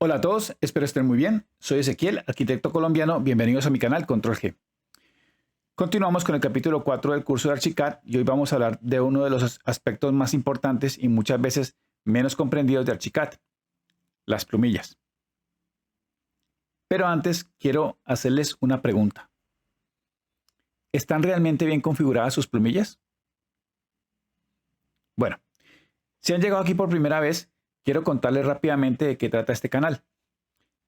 Hola a todos, espero estén muy bien. Soy Ezequiel, arquitecto colombiano. Bienvenidos a mi canal Control G. Continuamos con el capítulo 4 del curso de Archicad y hoy vamos a hablar de uno de los aspectos más importantes y muchas veces menos comprendidos de Archicad, las plumillas. Pero antes quiero hacerles una pregunta. ¿Están realmente bien configuradas sus plumillas? Bueno, si han llegado aquí por primera vez, quiero contarles rápidamente de qué trata este canal.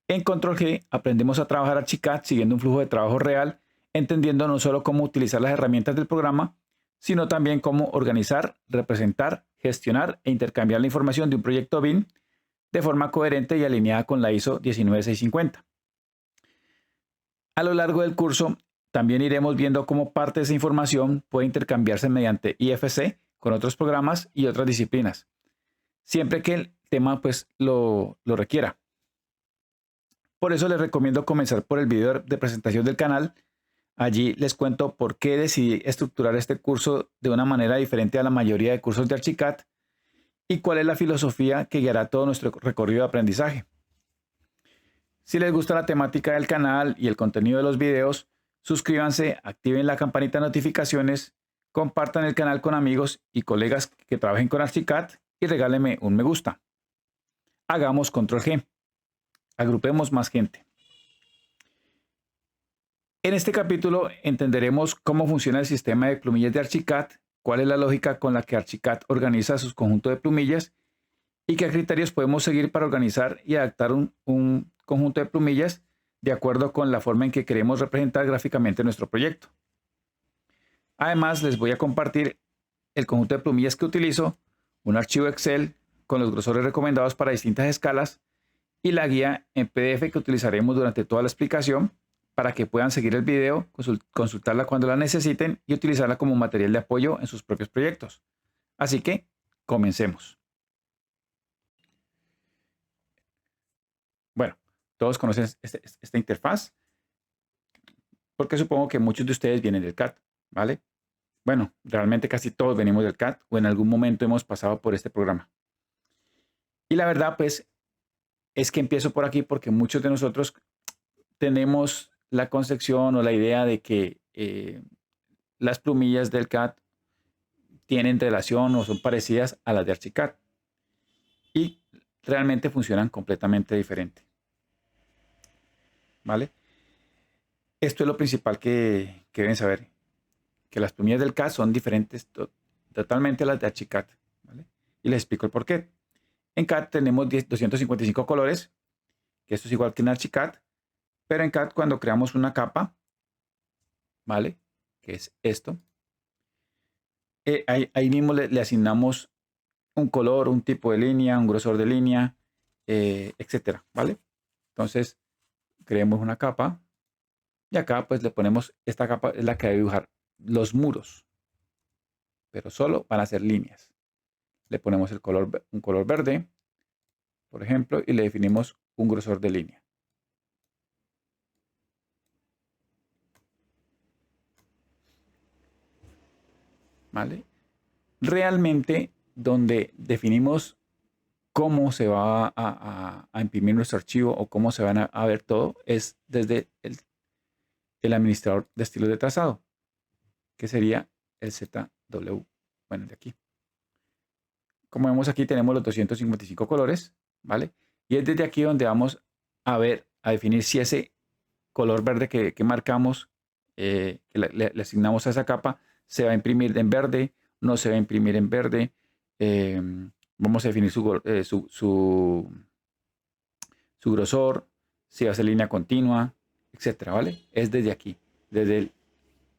En Control G aprendemos a trabajar Archicad siguiendo un flujo de trabajo real, entendiendo no solo cómo utilizar las herramientas del programa, sino también cómo organizar, representar, gestionar e intercambiar la información de un proyecto BIM de forma coherente y alineada con la ISO 19650. A lo largo del curso también iremos viendo cómo parte de esa información puede intercambiarse mediante IFC con otros programas y otras disciplinas, siempre que el tema lo requiera. Por eso les recomiendo comenzar por el video de presentación del canal. Allí les cuento por qué decidí estructurar este curso de una manera diferente a la mayoría de cursos de Archicad y cuál es la filosofía que guiará todo nuestro recorrido de aprendizaje. Si les gusta la temática del canal y el contenido de los videos, suscríbanse, activen la campanita de notificaciones, compartan el canal con amigos y colegas que trabajen con Archicad y regálenme un me gusta. Hagamos Control G. Agrupemos más gente. En este capítulo entenderemos cómo funciona el sistema de plumillas de Archicad, cuál es la lógica con la que Archicad organiza sus conjuntos de plumillas y qué criterios podemos seguir para organizar y adaptar un conjunto de plumillas de acuerdo con la forma en que queremos representar gráficamente nuestro proyecto. Además, les voy a compartir el conjunto de plumillas que utilizo, un archivo Excel con los grosores recomendados para distintas escalas y la guía en PDF que utilizaremos durante toda la explicación para que puedan seguir el video, consultarla cuando la necesiten y utilizarla como material de apoyo en sus propios proyectos. Así que, comencemos. Bueno, todos conocen esta interfaz porque supongo que muchos de ustedes vienen del CAD, ¿vale? Bueno, realmente casi todos venimos del CAD o en algún momento hemos pasado por este programa. Y la verdad, pues, es que empiezo por aquí porque muchos de nosotros tenemos la concepción o la idea de que las plumillas del CAD tienen relación o son parecidas a las de Archicad y realmente funcionan completamente diferente. ¿Vale? Esto es lo principal que deben saber, que las plumillas del CAD son diferentes totalmente a las de Archicad. ¿Vale? Y les explico el por qué. En CAD tenemos 255 colores, que esto es igual que en Archicad, pero en CAD cuando creamos una capa, ¿vale? Que es esto, ahí mismo le asignamos un color, un tipo de línea, un grosor de línea, etcétera, ¿vale? Entonces, creemos una capa y acá pues le ponemos, esta capa es la que va a dibujar los muros, pero solo van a ser líneas. Le ponemos un color verde, por ejemplo, y le definimos un grosor de línea. ¿Vale? Realmente, donde definimos cómo se va a imprimir nuestro archivo o cómo se van a ver todo es desde el administrador de estilos de trazado, que sería el ZW, bueno, de aquí. Como vemos aquí tenemos los 255 colores, ¿vale? Y es desde aquí donde vamos a ver, a definir si ese color verde que marcamos, que le asignamos a esa capa, se va a imprimir en verde, no se va a imprimir en verde. Vamos a definir su grosor, si va a ser línea continua, etcétera, ¿vale? Es desde aquí, desde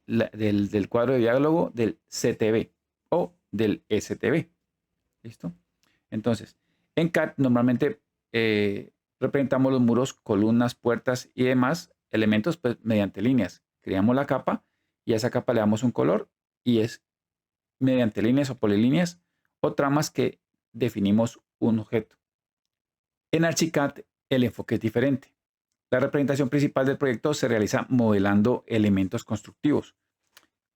del cuadro de diálogo del CTB o del STB. ¿Listo? Entonces, en CAD normalmente representamos los muros, columnas, puertas y demás elementos pues, mediante líneas. Creamos la capa y a esa capa le damos un color y es mediante líneas o polilíneas o tramas que definimos un objeto. En Archicad el enfoque es diferente. La representación principal del proyecto se realiza modelando elementos constructivos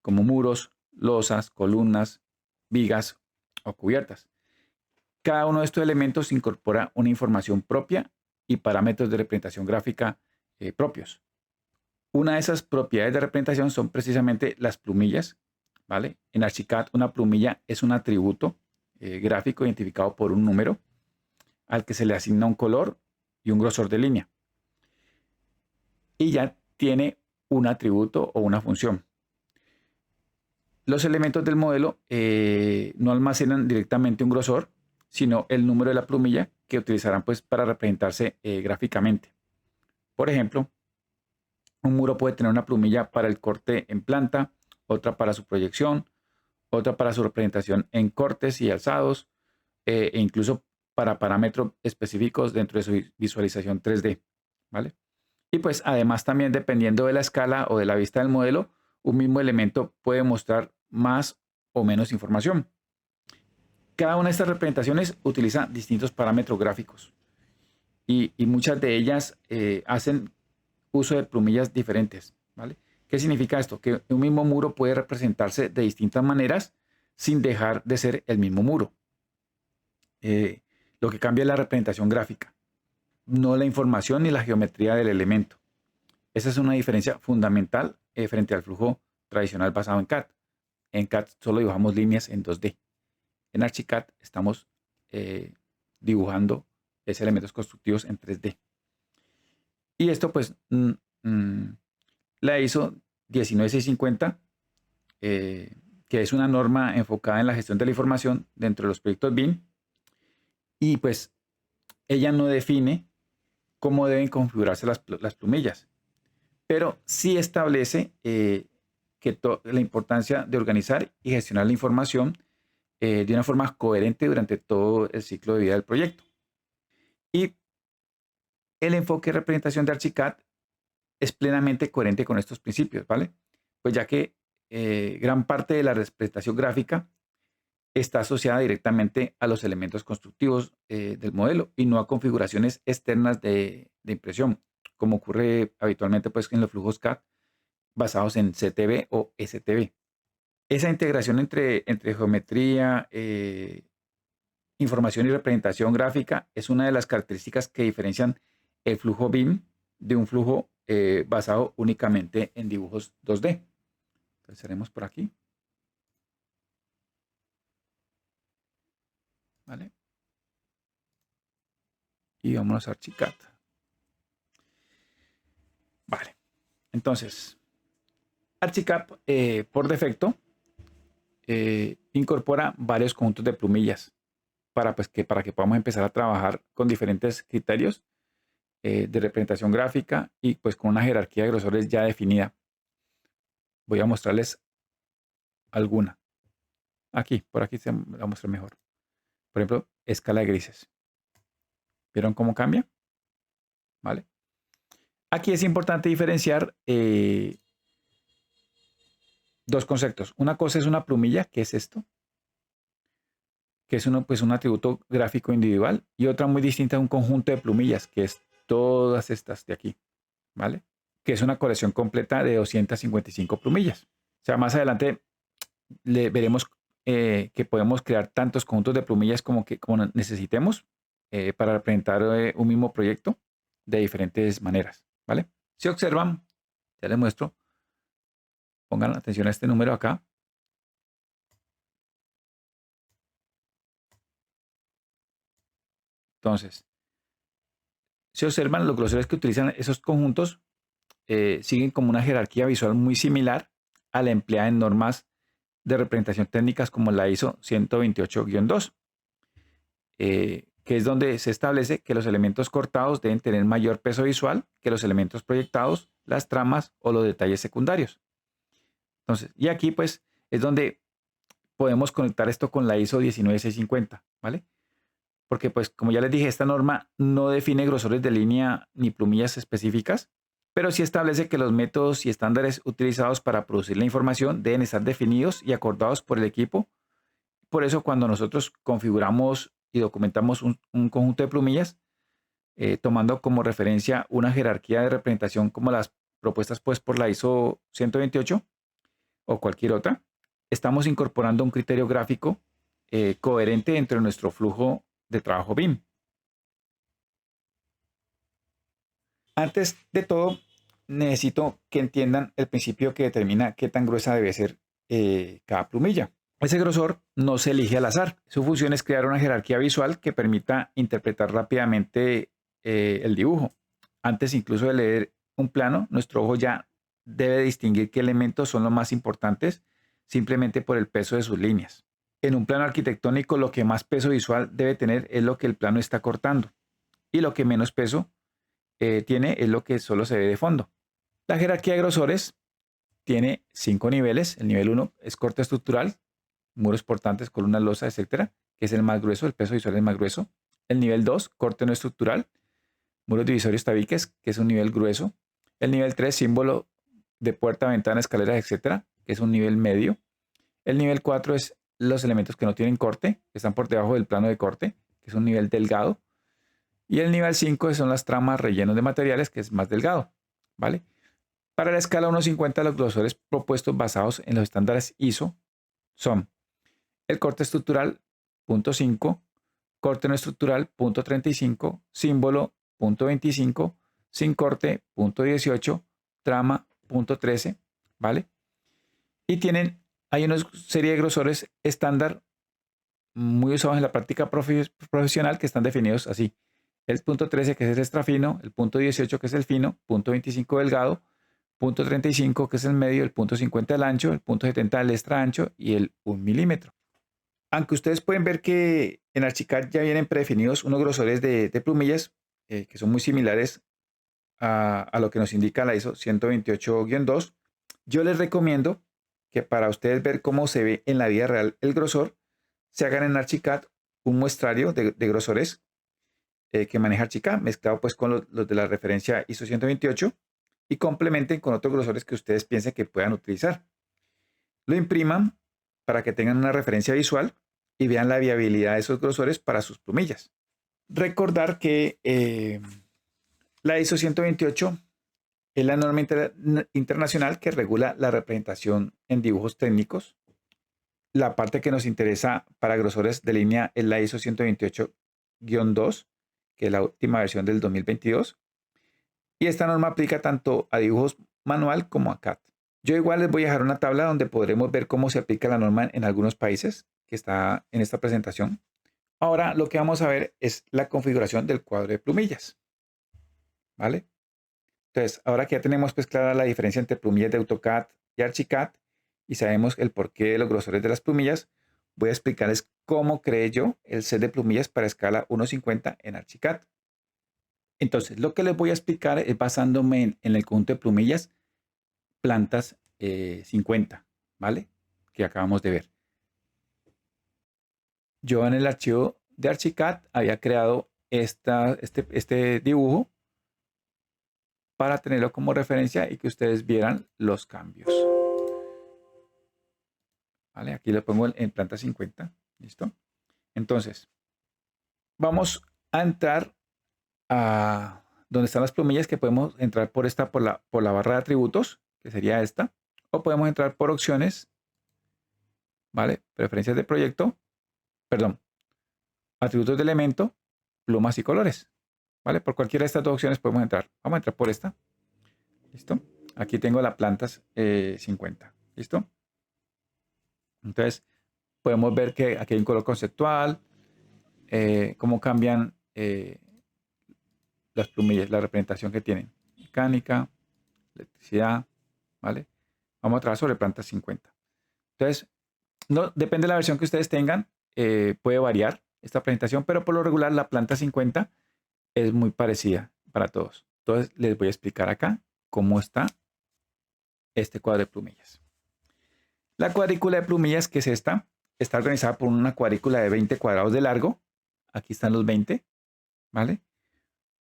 como muros, losas, columnas, vigas o cubiertas. Cada uno de estos elementos incorpora una información propia y parámetros de representación gráfica propios. Una de esas propiedades de representación son precisamente las plumillas, ¿vale? En Archicad una plumilla es un atributo gráfico identificado por un número al que se le asigna un color y un grosor de línea. Y ya tiene un atributo o una función. Los elementos del modelo no almacenan directamente un grosor, sino el número de la plumilla que utilizarán pues, para representarse gráficamente. Por ejemplo, un muro puede tener una plumilla para el corte en planta, otra para su proyección, otra para su representación en cortes y alzados, e incluso para parámetros específicos dentro de su visualización 3D, ¿vale? Y pues además también dependiendo de la escala o de la vista del modelo, un mismo elemento puede mostrar más o menos información. Cada una de estas representaciones utiliza distintos parámetros gráficos y muchas de ellas hacen uso de plumillas diferentes, ¿vale? ¿Qué significa esto? Que un mismo muro puede representarse de distintas maneras sin dejar de ser el mismo muro. Lo que cambia es la representación gráfica, no la información ni la geometría del elemento. Esa es una diferencia fundamental frente al flujo tradicional basado en CAD. En CAD solo dibujamos líneas en 2D. En Archicad estamos dibujando elementos constructivos en 3D. Y esto pues la ISO 19650, que es una norma enfocada en la gestión de la información dentro de los proyectos BIM. Y pues ella no define cómo deben configurarse las plumillas, pero sí establece la importancia de organizar y gestionar la información de una forma coherente durante todo el ciclo de vida del proyecto. Y el enfoque de representación de Archicad es plenamente coherente con estos principios, ¿vale? Pues ya que gran parte de la representación gráfica está asociada directamente a los elementos constructivos del modelo y no a configuraciones externas de impresión, como ocurre habitualmente pues, en los flujos CAD basados en CTB o STB. Esa integración entre geometría, información y representación gráfica es una de las características que diferencian el flujo BIM de un flujo basado únicamente en dibujos 2D. Entonces haremos por aquí. ¿Vale? Y vámonos a Archicad. Vale. Entonces, Archicad por defecto incorpora varios conjuntos de plumillas para que podamos empezar a trabajar con diferentes criterios de representación gráfica y pues con una jerarquía de grosores ya definida. Voy a mostrarles alguna. Aquí, por aquí se va a mostrar mejor. Por ejemplo, escala de grises. ¿Vieron cómo cambia? ¿Vale? Aquí es importante diferenciar dos conceptos. Una cosa es una plumilla, que es esto, que es un atributo gráfico individual, y otra muy distinta es un conjunto de plumillas, que es todas estas de aquí, ¿vale? Que es una colección completa de 255 plumillas. O sea, más adelante veremos que podemos crear tantos conjuntos de plumillas como necesitemos para representar un mismo proyecto de diferentes maneras, ¿vale? Si observan, ya les muestro, pongan atención a este número acá. Entonces, si observan, los grosores que utilizan esos conjuntos siguen como una jerarquía visual muy similar a la empleada en normas de representación técnicas como la ISO 128-2, que es donde se establece que los elementos cortados deben tener mayor peso visual que los elementos proyectados, las tramas o los detalles secundarios. Entonces, y aquí pues es donde podemos conectar esto con la ISO 19650, ¿vale? Porque pues como ya les dije, esta norma no define grosores de línea ni plumillas específicas, pero sí establece que los métodos y estándares utilizados para producir la información deben estar definidos y acordados por el equipo. Por eso cuando nosotros configuramos y documentamos un conjunto de plumillas, tomando como referencia una jerarquía de representación como las propuestas pues por la ISO 128 o cualquier otra, estamos incorporando un criterio gráfico coherente dentro de nuestro flujo de trabajo BIM. Antes de todo, necesito que entiendan el principio que determina qué tan gruesa debe ser cada plumilla. Ese grosor no se elige al azar. Su función es crear una jerarquía visual que permita interpretar rápidamente el dibujo. Antes incluso de leer un plano, nuestro ojo ya debe distinguir qué elementos son los más importantes simplemente por el peso de sus líneas. En un plano arquitectónico, lo que más peso visual debe tener es lo que el plano está cortando, y lo que menos peso tiene es lo que solo se ve de fondo. La jerarquía de grosores tiene 5 niveles. El nivel 1 es corte estructural, muros portantes, columnas, losa, etcétera, que es el más grueso, el peso visual es más grueso. El nivel 2, corte no estructural, muros divisorios, tabiques, que es un nivel grueso. El nivel 3, símbolo de puerta, ventana, escaleras, etcétera, que es un nivel medio. El nivel 4 es los elementos que no tienen corte, que están por debajo del plano de corte, que es un nivel delgado. Y el nivel 5 son las tramas, rellenos de materiales, que es más delgado, ¿vale? Para la escala 1.50, los grosores propuestos basados en los estándares ISO son el corte estructural, punto 5, corte no estructural, punto 35, símbolo, punto 25, sin corte, punto 18, trama, punto 13, ¿vale? Y hay una serie de grosores estándar muy usados en la práctica profesional que están definidos así. El punto 13, que es el extra fino, el punto 18, que es el fino, punto 25 delgado, punto 35, que es el medio, el punto 50 el ancho, el punto 70 el extra ancho y el 1 milímetro. Aunque ustedes pueden ver que en Archicad ya vienen predefinidos unos grosores de plumillas que son muy similares a lo que nos indica la ISO 128-2, yo les recomiendo que para ustedes ver cómo se ve en la vida real el grosor, se hagan en Archicad un muestrario de grosores que maneja Archicad, mezclado pues con los de la referencia ISO 128 y complementen con otros grosores que ustedes piensen que puedan utilizar. Lo impriman para que tengan una referencia visual y vean la viabilidad de esos grosores para sus plumillas. Recordar que la ISO 128 es la norma internacional que regula la representación en dibujos técnicos. La parte que nos interesa para grosores de línea es la ISO 128-2, que es la última versión del 2022. Y esta norma aplica tanto a dibujos manual como a CAD. Yo igual les voy a dejar una tabla donde podremos ver cómo se aplica la norma en algunos países, que está en esta presentación. Ahora lo que vamos a ver es la configuración del cuadro de plumillas, ¿vale? Entonces, ahora que ya tenemos pues clara la diferencia entre plumillas de AutoCAD y Archicad y sabemos el porqué de los grosores de las plumillas, voy a explicarles cómo creé yo el set de plumillas para escala 1.50 en Archicad. Entonces, lo que les voy a explicar es basándome en el conjunto de plumillas plantas 50, ¿vale? Que acabamos de ver. Yo en el archivo de Archicad había creado este dibujo para tenerlo como referencia y que ustedes vieran los cambios. ¿Vale? Aquí lo pongo en planta 50. ¿Listo? Entonces, vamos a entrar a donde están las plumillas, que podemos entrar por la barra de atributos, que sería esta, o podemos entrar por opciones, ¿vale? Preferencias de proyecto, perdón, atributos de elemento, plumas y colores, ¿vale? Por cualquiera de estas dos opciones podemos entrar. Vamos a entrar por esta. ¿Listo? Aquí tengo la plantas 50. ¿Listo? Entonces, podemos ver que aquí hay un color conceptual, cómo cambian las plumillas, la representación que tienen. Mecánica, electricidad, ¿vale? Vamos a trabajar sobre plantas 50. Entonces, no, depende de la versión que ustedes tengan, puede variar esta presentación, pero por lo regular la planta 50 es muy parecida para todos. Entonces, les voy a explicar acá cómo está este cuadro de plumillas. La cuadrícula de plumillas, que es esta, está organizada por una cuadrícula de 20 cuadrados de largo. Aquí están los 20, ¿vale?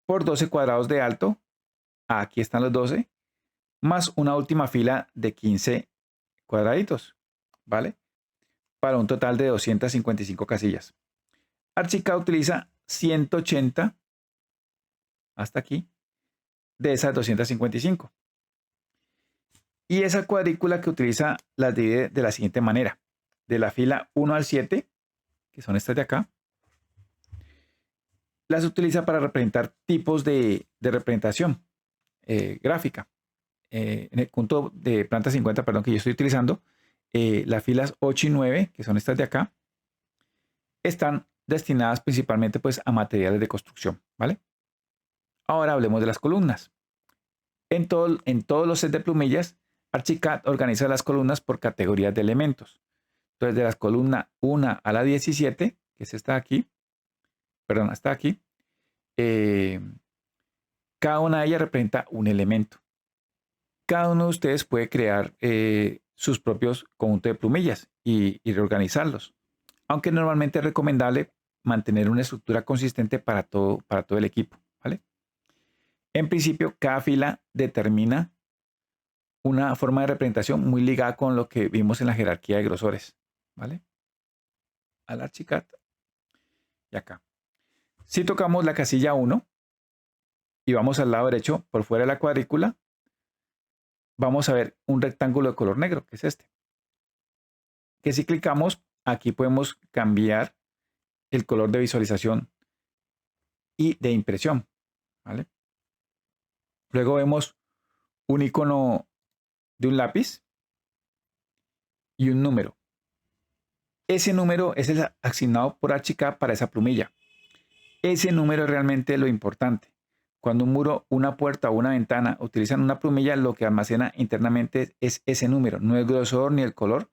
Por 12 cuadrados de alto. Aquí están los 12. Más una última fila de 15 cuadraditos, ¿vale? Para un total de 255 casillas. Archicad utiliza 180 hasta aquí de esas 255. Y esa cuadrícula que utiliza las divide de la siguiente manera. De la fila 1 al 7, que son estas de acá, las utiliza para representar tipos de representación. gráfica. En el punto de planta 50, perdón, que yo estoy utilizando, las filas 8 y 9, que son estas de acá, están destinadas principalmente pues a materiales de construcción, ¿vale? Ahora hablemos de las columnas. En todos los sets de plumillas, Archicad organiza las columnas por categorías de elementos. Entonces, de las columnas 1 a la 17, que es esta de aquí, perdón, hasta aquí, eh, cada una de ellas representa un elemento. Cada uno de ustedes puede crear sus propios conjuntos de plumillas y reorganizarlos, aunque normalmente es recomendable mantener una estructura consistente para todo el equipo, ¿vale? En principio, cada fila determina una forma de representación muy ligada con lo que vimos en la jerarquía de grosores, ¿vale? Al Archicad y acá. Si tocamos la casilla 1 y vamos al lado derecho, por fuera de la cuadrícula, vamos a ver un rectángulo de color negro, que es este. Que si clicamos, aquí podemos cambiar el color de visualización y de impresión, ¿vale? Luego vemos un icono de un lápiz y un número. Ese número es el asignado por Archicad para esa plumilla. Ese número es realmente lo importante. Cuando un muro, una puerta o una ventana utilizan una plumilla, lo que almacena internamente es ese número, no el grosor ni el color.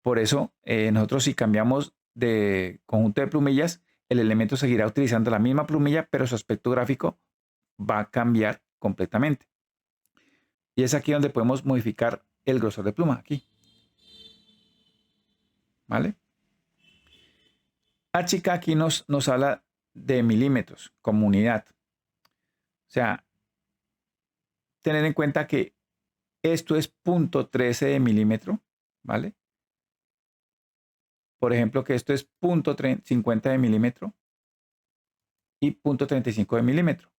Por eso, nosotros si cambiamos de conjunto de plumillas, el elemento seguirá utilizando la misma plumilla, pero su aspecto gráfico va a cambiar completamente. Y es aquí donde podemos modificar el grosor de pluma, aquí. ¿Vale? Archicad aquí nos habla de milímetros como unidad. O sea, tener en cuenta que esto es 0.13 de milímetro, ¿vale? Por ejemplo, que esto es 0.50 de milímetro y 0.35 de milímetro.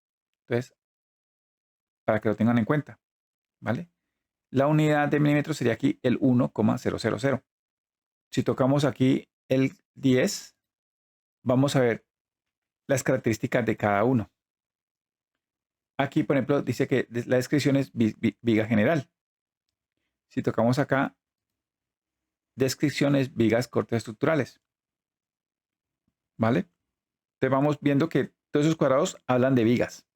Entonces, para que lo tengan en cuenta, ¿vale? La unidad de milímetro sería aquí el 1,000. Si tocamos aquí el 10, vamos a ver las características de cada uno. Aquí, por ejemplo, dice que la descripción es viga general. Si tocamos acá, descripciones, vigas, cortes estructurales. ¿Vale? Entonces vamos viendo que todos esos cuadrados hablan de vigas.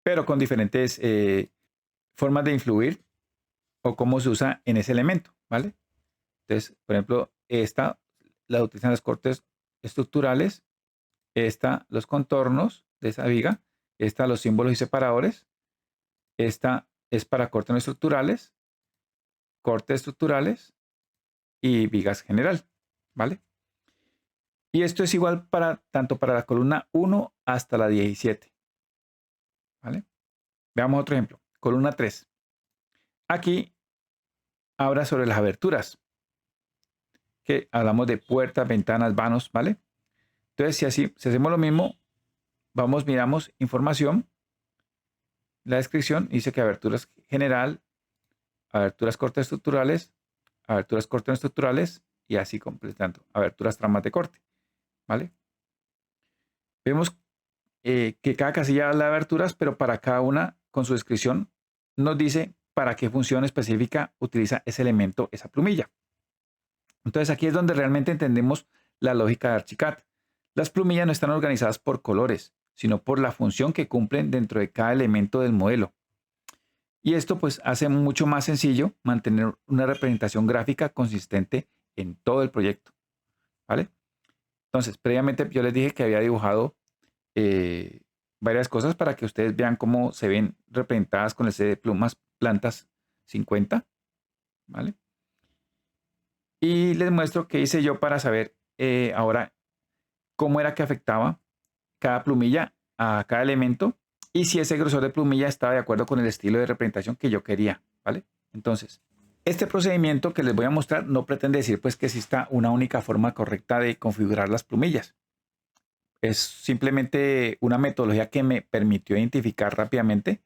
Pero con diferentes formas de influir o cómo se usa en ese elemento. ¿Vale? Entonces, por ejemplo, esta la utilizan los cortes estructurales. Esta, los contornos de esa viga. Esta, los símbolos y separadores. Esta es para cortes no estructurales, cortes estructurales y vigas general, ¿vale? Y esto es igual para tanto para la columna 1 hasta la 17, ¿vale? Veamos otro ejemplo. Columna 3. Aquí habla sobre las aberturas, que hablamos de puertas, ventanas, vanos, ¿vale? Entonces, si hacemos lo mismo, miramos información, la descripción dice que aberturas general, aberturas cortes estructurales, aberturas cortes no estructurales y así completando. Aberturas tramas de corte, ¿vale? Vemos que cada casilla habla de aberturas, pero para cada una con su descripción nos dice para qué función específica utiliza ese elemento, esa plumilla. Entonces aquí es donde realmente entendemos la lógica de Archicad. Las plumillas no están organizadas por colores, sino por la función que cumplen dentro de cada elemento del modelo. Y esto pues hace mucho más sencillo mantener una representación gráfica consistente en todo el proyecto, ¿vale? Entonces, previamente yo les dije que había dibujado varias cosas para que ustedes vean cómo se ven representadas con el set de plumas plantas 50, ¿vale? Y les muestro qué hice yo para saber ahora cómo era que afectaba cada plumilla a cada elemento y si ese grosor de plumilla estaba de acuerdo con el estilo de representación que yo quería, ¿vale? Entonces, este procedimiento que les voy a mostrar no pretende decir pues que exista una única forma correcta de configurar las plumillas. Es simplemente una metodología que me permitió identificar rápidamente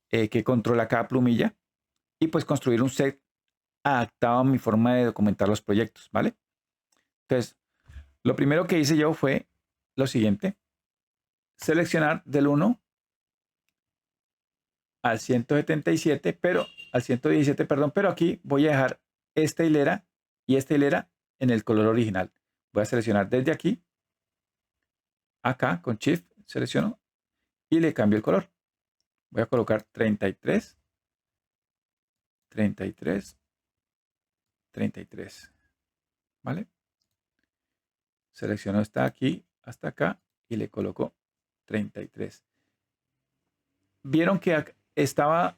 qué controla cada plumilla y pues construir un set adaptado a mi forma de documentar los proyectos, ¿vale? Entonces, lo primero que hice yo fue lo siguiente. seleccionar del 1 al 177, pero al 117, perdón, pero aquí voy a dejar esta hilera y esta hilera en el color original. Voy a seleccionar desde aquí, acá con Shift, selecciono y le cambio el color. Voy a colocar 33, 33, 33, ¿vale? Selecciono esta aquí hasta acá y le coloco 33. Vieron que estaba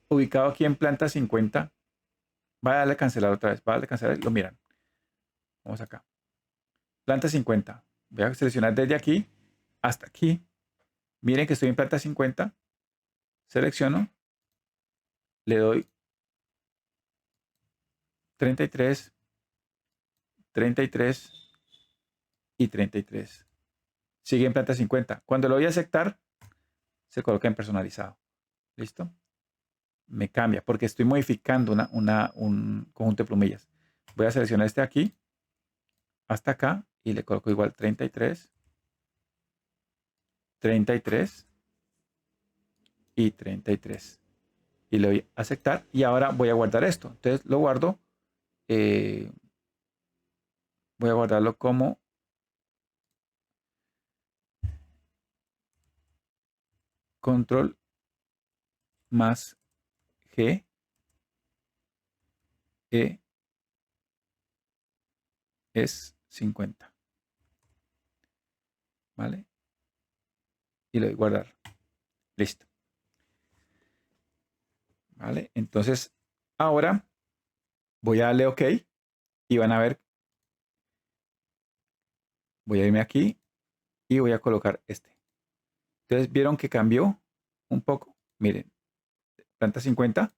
ubicado aquí en planta 50. Va a darle a cancelar otra vez. Va a darle a cancelar. Lo miran. Vamos acá. Planta 50. Voy a seleccionar desde aquí hasta aquí. Miren que estoy en planta 50. Selecciono. Le doy 33, 33 y 33. Sigue en planta 50. Cuando lo voy a aceptar, se coloca en personalizado. ¿Listo? Me cambia porque estoy modificando un conjunto de plumillas. Voy a seleccionar este aquí hasta acá y le coloco igual 33, 33 y 33. Y le doy a aceptar y ahora voy a guardar esto. Entonces lo guardo. Voy a guardarlo como control más G, E, es 50. ¿Vale? Y le doy guardar. Listo. ¿Vale? Entonces, ahora voy a darle OK y van a ver. Voy a irme aquí y voy a colocar este. Entonces, ¿vieron que cambió un poco? Miren, planta 50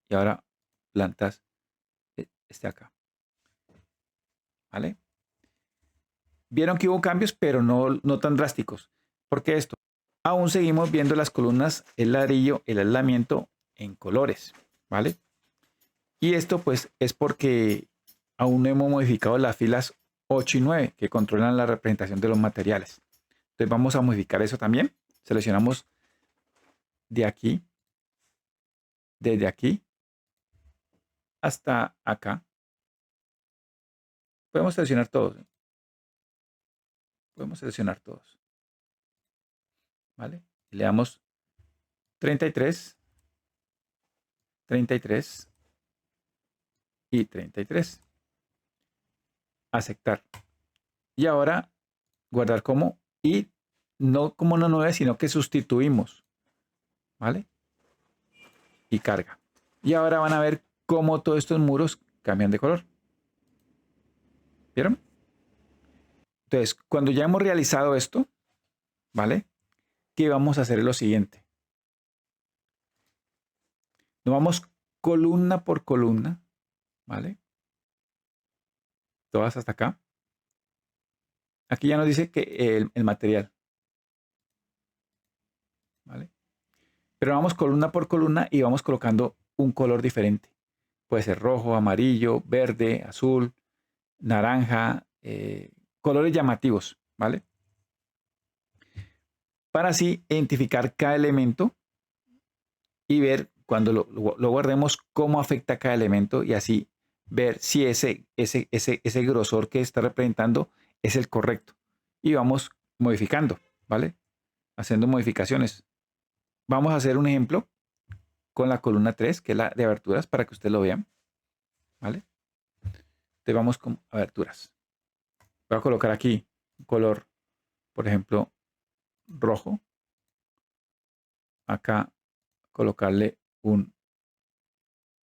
y ahora plantas este acá. ¿Vale? Vieron que hubo cambios, pero no tan drásticos. ¿Por qué esto? Aún seguimos viendo las columnas, el ladrillo, el aislamiento en colores. ¿Vale? Y esto pues es porque aún no hemos modificado las filas 8 y 9 que controlan la representación de los materiales. Entonces vamos a modificar eso también. Seleccionamos de aquí, desde aquí hasta acá. Podemos seleccionar todos. Podemos seleccionar todos. ¿Vale? Y le damos 33, 33 y 33. Aceptar. Y ahora guardar como y no como una 9, sino que sustituimos. ¿Vale? Y carga. Y ahora van a ver cómo todos estos muros cambian de color. ¿Vieron? Entonces, cuando ya hemos realizado esto, ¿vale? ¿Qué vamos a hacer? Lo siguiente. Nos vamos columna por columna, ¿vale? Todas hasta acá. Aquí ya nos dice que el material, ¿vale? Pero vamos columna por columna y vamos colocando un color diferente. Puede ser rojo, amarillo, verde, azul, naranja, colores llamativos, ¿vale? Para así identificar cada elemento y ver cuando lo guardemos cómo afecta cada elemento y así ver si ese grosor que está representando es el correcto. Y vamos modificando, ¿vale? Haciendo modificaciones. Vamos a hacer un ejemplo con la columna 3, que es la de aberturas, para que ustedes lo vean, ¿vale? Entonces vamos con aberturas. Voy a colocar aquí un color, por ejemplo, rojo. Acá colocarle un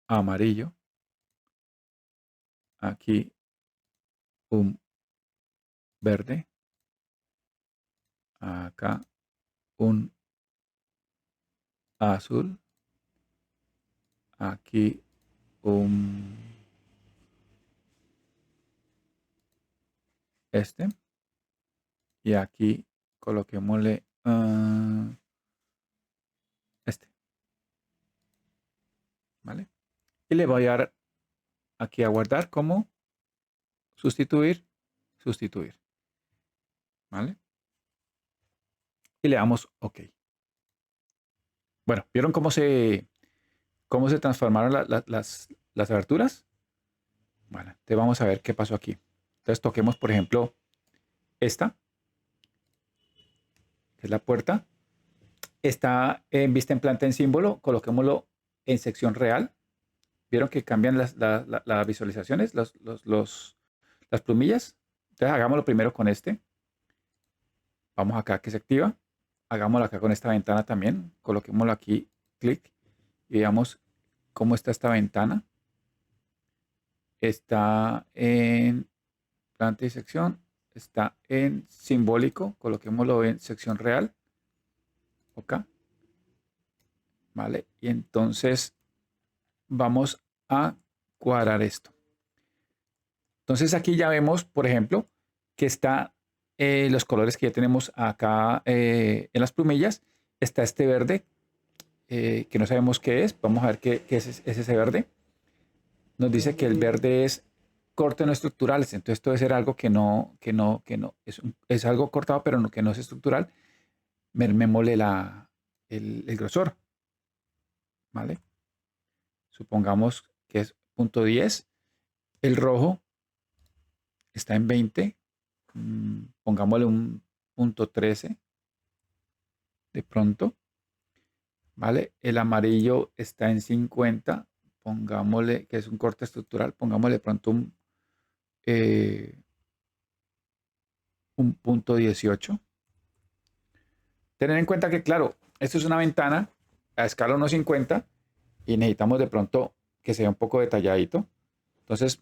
amarillo. Aquí un verde. Acá un azul. Aquí un este. Y aquí coloquémosle este. ¿Vale? Y le voy a dar aquí a guardar como sustituir, sustituir. ¿Vale? y le damos OK. Bueno, ¿vieron cómo se transformaron las aberturas? Bueno, entonces vamos a ver qué pasó aquí. Entonces toquemos, por ejemplo, esta, que es la puerta. Está en vista en planta en símbolo, coloquémoslo en sección real. ¿Vieron que cambian las visualizaciones, las plumillas? Entonces hagámoslo primero con este. Vamos acá que se activa. Hagámoslo acá con esta ventana también. Coloquémoslo aquí, clic, y veamos cómo está esta ventana. Está en planta y sección. Está en simbólico. Coloquémoslo en sección real. Acá. ¿Vale? Y entonces vamos a cuadrar esto. Entonces aquí ya vemos, por ejemplo, que está los colores que ya tenemos acá en las plumillas. Está este verde, que no sabemos qué es. Vamos a ver qué es ese verde. Nos dice que el verde es corte no estructurales. Entonces esto debe ser algo que no. Es algo cortado, pero que no es estructural. Mermémosle el grosor. ¿Vale? Supongamos que es 0.10. El rojo está en 20. Pongámosle un 0.13 de pronto. ¿Vale? El amarillo está en 50. Pongámosle, que es un corte estructural, pongámosle de pronto un 0.18. Tener en cuenta que, claro, esto es una ventana a escala 1.50 y necesitamos de pronto que sea un poco detalladito. Entonces,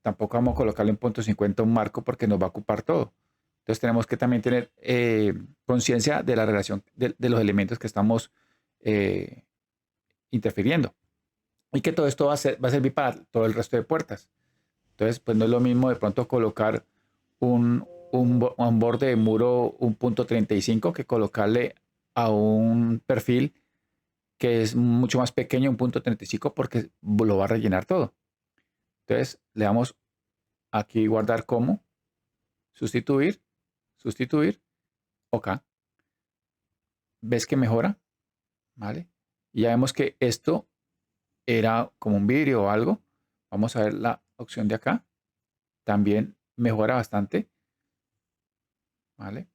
tampoco vamos a colocarle en 0.50 un marco porque nos va a ocupar todo. Entonces, tenemos que también tener conciencia de la relación de los elementos que estamos interfiriendo. Y que todo esto va a servir para todo el resto de puertas. Entonces, pues no es lo mismo de pronto colocar un borde de muro 1.35 que colocarle a un perfil que es mucho más pequeño, 1.35, porque lo va a rellenar todo. Entonces, le damos aquí guardar como, sustituir, sustituir, OK. ¿Ves que mejora? ¿Vale? Y ya vemos que esto era como un vidrio o algo. Vamos a ver la opción de acá. También mejora bastante. ¿Vale?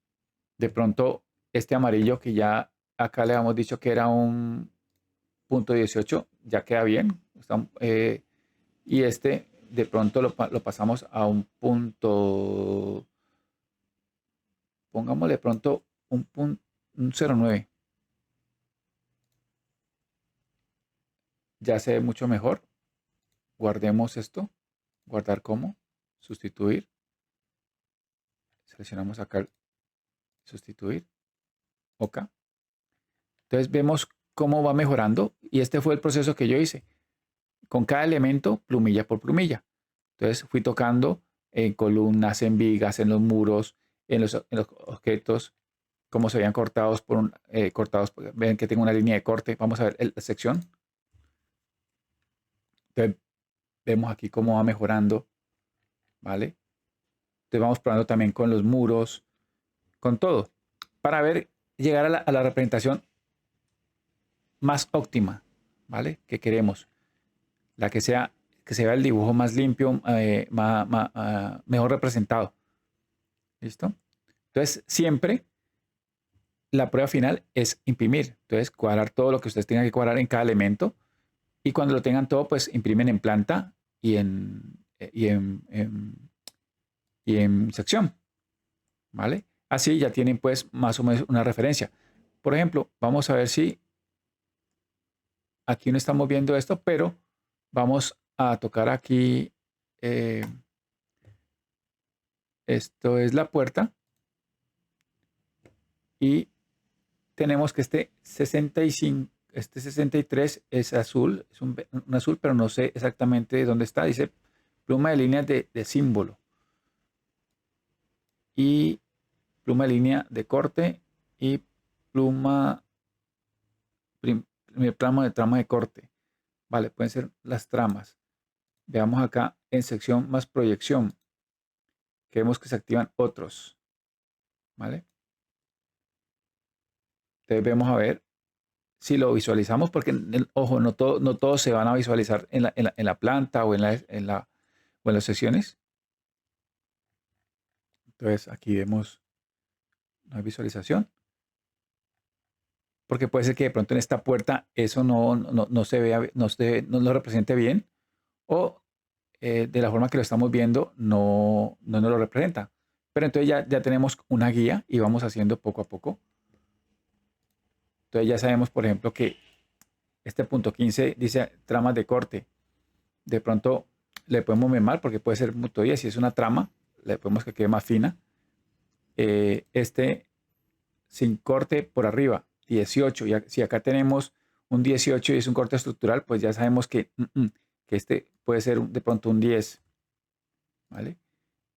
De pronto, este amarillo que ya acá le habíamos dicho que era un 0.18, ya queda bien. Y este de pronto lo pasamos a un punto, pongámosle de pronto un 0.9. Ya se ve mucho mejor. Guardemos esto. Guardar como. Sustituir. Seleccionamos acá el sustituir. OK. Entonces vemos cómo va mejorando. Y este fue el proceso que yo hice. Con cada elemento, plumilla por plumilla. Entonces fui tocando en columnas, en vigas, en los muros, en los objetos, cómo se veían cortados cortados. Ven que tengo una línea de corte. Vamos a ver la sección. Entonces vemos aquí cómo va mejorando. ¿Vale? Entonces vamos probando también con los muros, con todo, para ver, llegar a la representación más óptima, ¿vale? Que queremos. La que se vea el dibujo más limpio, mejor representado. ¿Listo? Entonces, siempre la prueba final es imprimir. Entonces, cuadrar todo lo que ustedes tengan que cuadrar en cada elemento. Y cuando lo tengan todo, pues imprimen en planta y en sección. ¿Vale? Así ya tienen pues más o menos una referencia. Por ejemplo, vamos a ver si aquí no estamos viendo esto, pero vamos a tocar aquí. Esto es la puerta. Y tenemos que este 65, este 63 es azul, es un azul, pero no sé exactamente dónde está. Dice pluma de línea de símbolo. Y pluma de línea de corte y pluma, primer tramo de trama de corte. Vale, pueden ser las tramas. Veamos acá en sección más proyección, que vemos que se activan otros. ¿Vale? Entonces vamos a ver si lo visualizamos, porque, ojo, no todos se van a visualizar en la planta o o en las secciones. Entonces aquí vemos una visualización, porque puede ser que de pronto en esta puerta eso no se vea, no lo represente bien, o de la forma que lo estamos viendo no nos lo representa. Pero entonces ya tenemos una guía y vamos haciendo poco a poco. Entonces ya sabemos, por ejemplo, que este punto 15 dice tramas de corte. De pronto le podemos mermar porque puede ser punto 10. Si es una trama, le podemos que quede más fina. Este sin corte por arriba, 18. Y si acá tenemos un 18 y es un corte estructural, pues ya sabemos que este puede ser de pronto un 10. ¿Vale?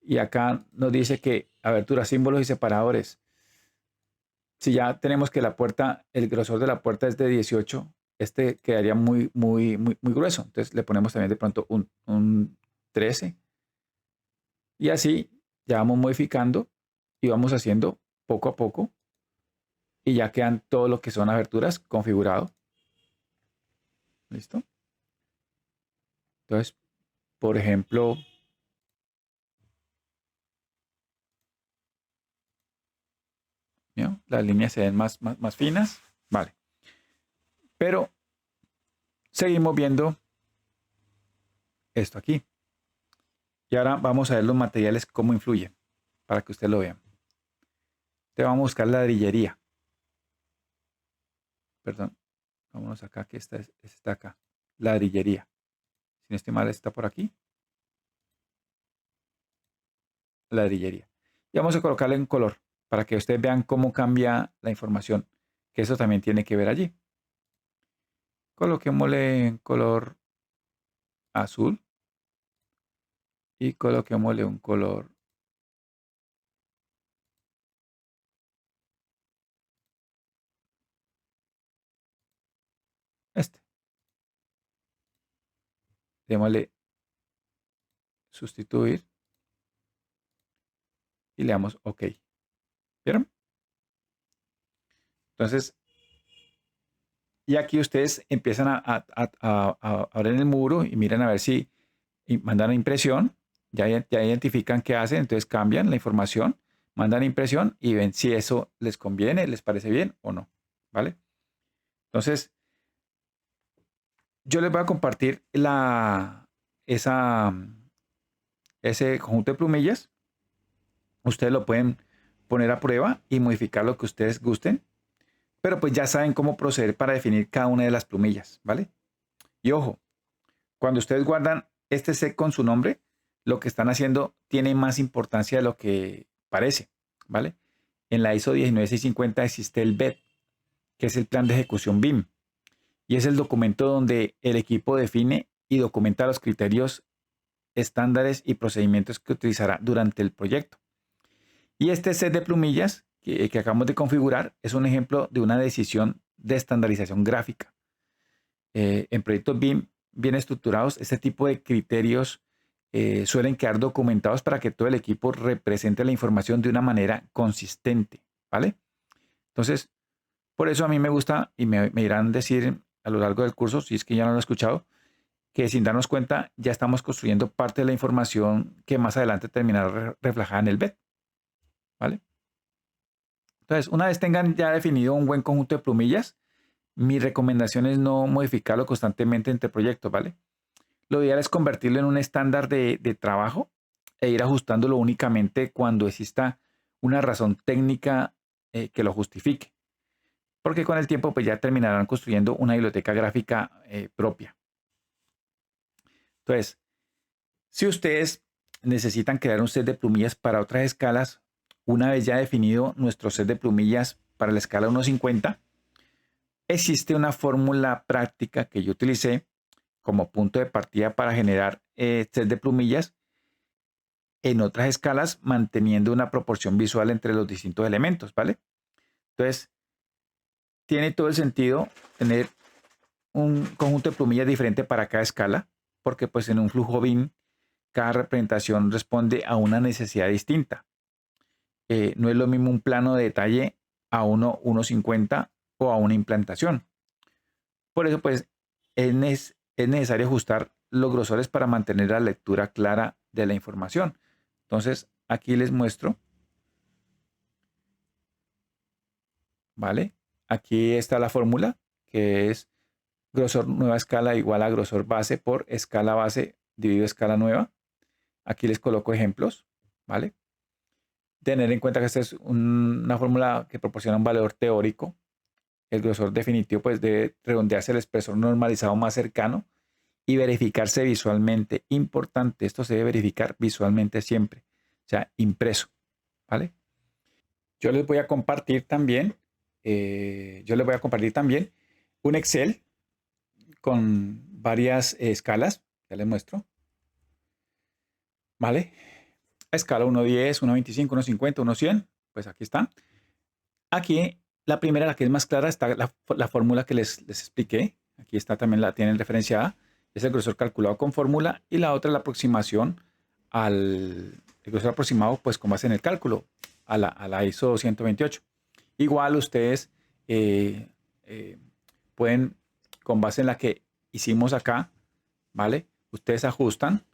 Y acá nos dice que aberturas, símbolos y separadores. Si ya tenemos que la puerta, el grosor de la puerta es de 18, este quedaría muy grueso. Entonces le ponemos también de pronto un 13. Y así ya vamos modificando y vamos haciendo poco a poco. Y ya quedan todo lo que son aberturas configurado. ¿Listo? Entonces, por ejemplo, ¿no? Las líneas se ven más finas. Vale. Pero seguimos viendo esto aquí. Y ahora vamos a ver los materiales, cómo influyen, para que ustedes lo vean. Te vamos a buscar ladrillería. Perdón, vámonos acá, que está acá. Ladrillería. Si no estoy mal, está por aquí. Ladrillería. Y vamos a colocarle un color, para que ustedes vean cómo cambia la información, que eso también tiene que ver allí. Coloquémosle en color azul. Y coloquémosle un color este. Démosle sustituir y le damos OK. ¿Vieron? Entonces, y aquí ustedes empiezan a abrir el muro y miren a ver si mandan a impresión. Ya identifican qué hacen, entonces cambian la información, mandan a impresión y ven si eso les conviene, les parece bien o no. ¿Vale? Entonces, yo les voy a compartir ese conjunto de plumillas. Ustedes lo pueden poner a prueba y modificar lo que ustedes gusten, pero pues ya saben cómo proceder para definir cada una de las plumillas, ¿vale? Y ojo, cuando ustedes guardan este set con su nombre, lo que están haciendo tiene más importancia de lo que parece, ¿vale? En la ISO 19650 existe el BED, que es el plan de ejecución BIM, y es el documento donde el equipo define y documenta los criterios, estándares y procedimientos que utilizará durante el proyecto. Y este set de plumillas que acabamos de configurar es un ejemplo de una decisión de estandarización gráfica. En proyectos BIM bien estructurados, este tipo de criterios suelen quedar documentados para que todo el equipo represente la información de una manera consistente, ¿vale? Entonces, por eso a mí me gusta, y me irán a decir a lo largo del curso, si es que ya no lo he escuchado, que sin darnos cuenta ya estamos construyendo parte de la información que más adelante terminará reflejada en el BED, ¿vale? Entonces, una vez tengan ya definido un buen conjunto de plumillas, mi recomendación es no modificarlo constantemente entre proyectos, ¿vale? Lo ideal es convertirlo en un estándar de trabajo e ir ajustándolo únicamente cuando exista una razón técnica que lo justifique. Porque con el tiempo pues ya terminarán construyendo una biblioteca gráfica propia. Entonces, si ustedes necesitan crear un set de plumillas para otras escalas, una vez ya definido nuestro set de plumillas para la escala 1.50, existe una fórmula práctica que yo utilicé como punto de partida para generar set de plumillas en otras escalas, manteniendo una proporción visual entre los distintos elementos, ¿vale? Entonces, tiene todo el sentido tener un conjunto de plumillas diferente para cada escala, porque pues en un flujo BIM, cada representación responde a una necesidad distinta. No es lo mismo un plano de detalle a 1.50 o a una implantación. Por eso, pues, es necesario ajustar los grosores para mantener la lectura clara de la información. Entonces, aquí les muestro, ¿vale? Aquí está la fórmula, que es grosor nueva escala igual a grosor base por escala base dividido escala nueva. Aquí les coloco ejemplos, ¿vale? Tener en cuenta que esta es una fórmula que proporciona un valor teórico. El grosor definitivo pues debe redondearse al espesor normalizado más cercano y verificarse visualmente. Importante, esto se debe verificar visualmente siempre, o sea, impreso, ¿vale? Yo les voy a compartir también, un Excel con varias escalas, ya les muestro, ¿vale? Escala 1.10, 1.25, 1.50, 1.100, pues aquí está. Aquí, la primera, la que es más clara, está la fórmula que les expliqué. Aquí está también, la tienen referenciada. Es el grosor calculado con fórmula. Y la otra es la aproximación el grosor aproximado, pues con base en el cálculo, a la ISO 128. Igual ustedes pueden, con base en la que hicimos acá, ¿vale? Ustedes ajustan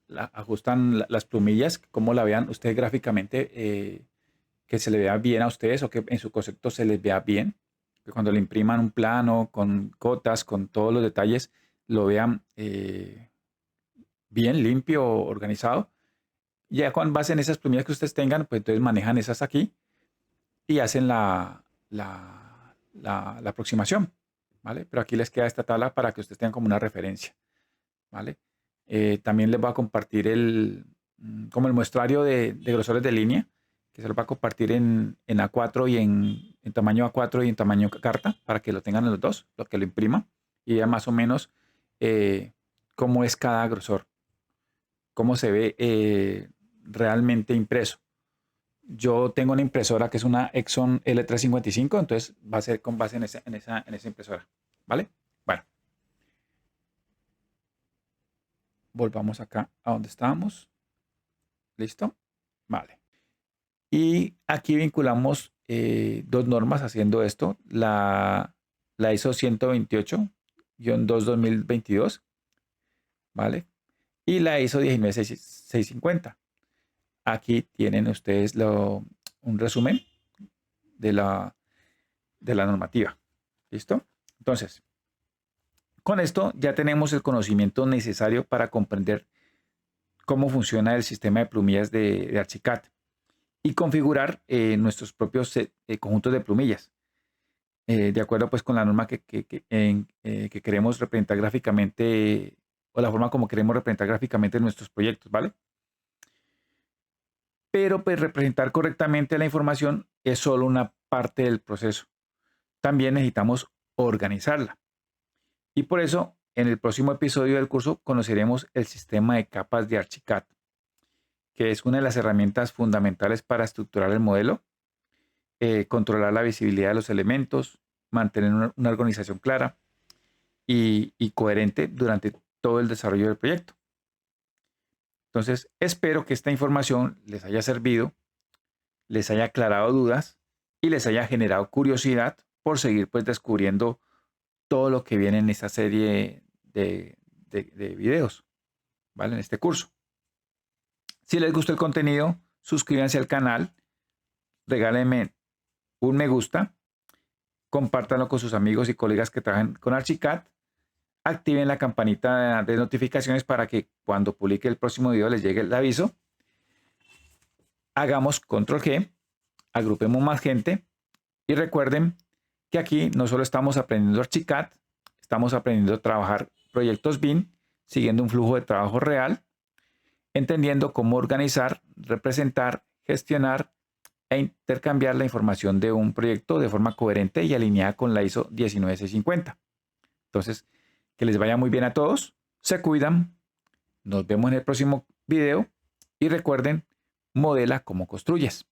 las plumillas, como la vean ustedes gráficamente, que se le vea bien a ustedes o que en su concepto se les vea bien. Que cuando le impriman un plano con cotas, con todos los detalles, lo vean bien, limpio, organizado. Ya con base en esas plumillas que ustedes tengan, pues entonces manejan esas aquí y hacen la aproximación, ¿vale? Pero aquí les queda esta tabla para que ustedes tengan como una referencia, ¿vale? También les voy a compartir como el muestrario de grosores de línea, que se lo va a compartir en A4 y en tamaño A4 y en tamaño carta, para que lo tengan en los dos, lo que lo imprima, y ya más o menos cómo es cada grosor, cómo se ve realmente impreso. Yo tengo una impresora que es una Exxon L355, entonces va a ser con base en esa impresora, ¿vale? Bueno, volvamos acá a donde estábamos. ¿Listo? Vale. Y aquí vinculamos dos normas haciendo esto. La ISO 128-2-2022, ¿vale? Y la ISO 19650. Aquí tienen ustedes un resumen de la normativa. ¿Listo? Entonces, con esto ya tenemos el conocimiento necesario para comprender cómo funciona el sistema de plumillas de Archicad y configurar nuestros propios conjuntos de plumillas, de acuerdo pues con la norma que queremos representar gráficamente o la forma como queremos representar gráficamente nuestros proyectos, ¿vale? Pero pues representar correctamente la información es solo una parte del proceso. También necesitamos organizarla. Y por eso, en el próximo episodio del curso conoceremos el sistema de capas de Archicad, que es una de las herramientas fundamentales para estructurar el modelo, controlar la visibilidad de los elementos, mantener una organización clara y coherente durante todo el desarrollo del proyecto. Entonces, espero que esta información les haya servido, les haya aclarado dudas y les haya generado curiosidad por seguir pues descubriendo todo lo que viene en esta serie de videos, ¿vale? En este curso. Si les gustó el contenido, suscríbanse al canal, regálenme un me gusta, compártanlo con sus amigos y colegas que trabajan con Archicad, activen la campanita de notificaciones para que cuando publique el próximo video les llegue el aviso. Hagamos control G, agrupemos más gente y recuerden que aquí no solo estamos aprendiendo Archicad, estamos aprendiendo a trabajar proyectos BIM siguiendo un flujo de trabajo real, entendiendo cómo organizar, representar, gestionar e intercambiar la información de un proyecto de forma coherente y alineada con la ISO 19650. Entonces, que les vaya muy bien a todos, se cuidan, nos vemos en el próximo video y recuerden, modela como construyes.